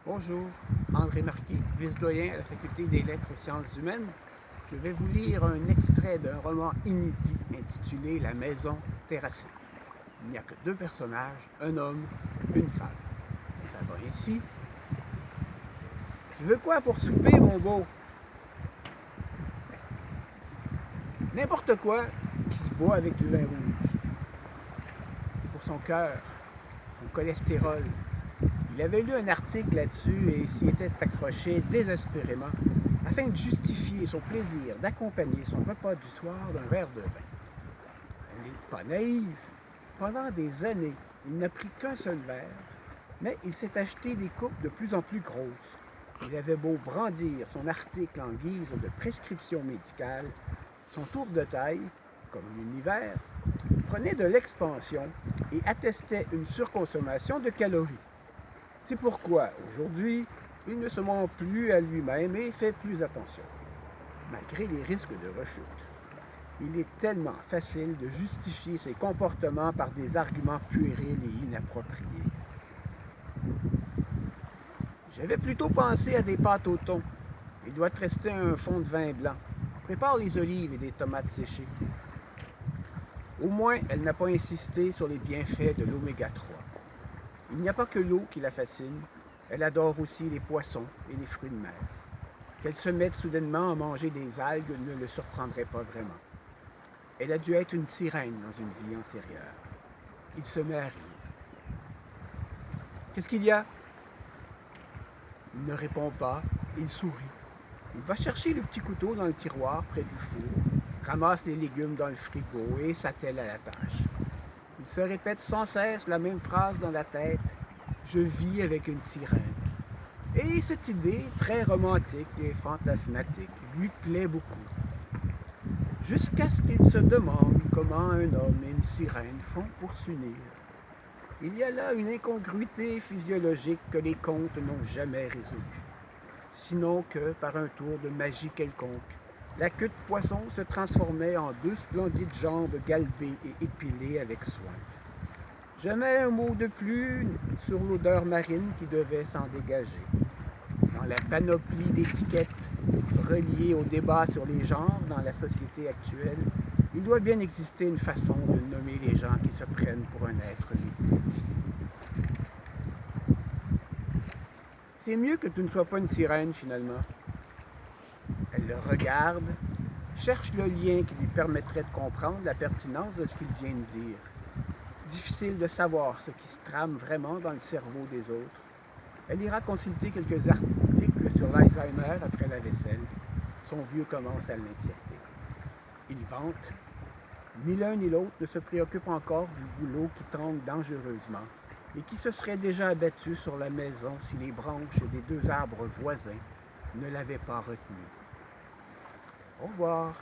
Bonjour, André Marquis, vice-doyen à la Faculté des Lettres et Sciences humaines. Je vais vous lire un extrait d'un roman inédit intitulé La maison terrassée. Il n'y a que deux personnages, un homme, une femme. Ça va ainsi. Tu veux quoi pour souper, mon beau? N'importe quoi qui se boit avec du vin rouge. C'est pour son cœur, son cholestérol. Il avait lu un article là-dessus et s'y était accroché désespérément afin de justifier son plaisir d'accompagner son repas du soir d'un verre de vin. Elle n'est pas naïve. Pendant des années, il n'a pris qu'un seul verre, mais il s'est acheté des coupes de plus en plus grosses. Il avait beau brandir son article en guise de prescription médicale, son tour de taille, comme l'univers, prenait de l'expansion et attestait une surconsommation de calories. C'est pourquoi, aujourd'hui, il ne se ment plus à lui-même et fait plus attention, malgré les risques de rechute. Il est tellement facile de justifier ses comportements par des arguments puérils et inappropriés. J'avais plutôt pensé à des pâtes au thon. Il doit te rester un fond de vin blanc. Prépare les olives et des tomates séchées. Au moins, elle n'a pas insisté sur les bienfaits de l'oméga 3. Il n'y a pas que l'eau qui la fascine, elle adore aussi les poissons et les fruits de mer. Qu'elle se mette soudainement à manger des algues ne le surprendrait pas vraiment. Elle a dû être une sirène dans une vie antérieure. Il se met à rire. Qu'est-ce qu'il y a? Il ne répond pas, il sourit. Il va chercher le petit couteau dans le tiroir près du four, ramasse les légumes dans le frigo et s'attelle à la tâche. Il se répète sans cesse la même phrase dans la tête. Je vis avec une sirène. Et cette idée, très romantique et fantasmatique, lui plaît beaucoup. Jusqu'à ce qu'il se demande comment un homme et une sirène font pour s'unir. Il y a là une incongruité physiologique que les contes n'ont jamais résolue. Sinon que, par un tour de magie quelconque, la queue de poisson se transformait en deux splendides jambes galbées et épilées avec soin. Jamais un mot de plus sur l'odeur marine qui devait s'en dégager. Dans la panoplie d'étiquettes reliées au débat sur les genres dans la société actuelle, il doit bien exister une façon de nommer les gens qui se prennent pour un être mythique. C'est mieux que tu ne sois pas une sirène finalement. Elle le regarde, cherche le lien qui lui permettrait de comprendre la pertinence de ce qu'il vient de dire. Difficile de savoir ce qui se trame vraiment dans le cerveau des autres. Elle ira consulter quelques articles sur l'Alzheimer après la vaisselle. Son vieux commence à l'inquiéter. Il vante. Ni l'un ni l'autre ne se préoccupe encore du boulot qui tremble dangereusement et qui se serait déjà abattu sur la maison si les branches des deux arbres voisins ne l'avaient pas retenu. Au revoir.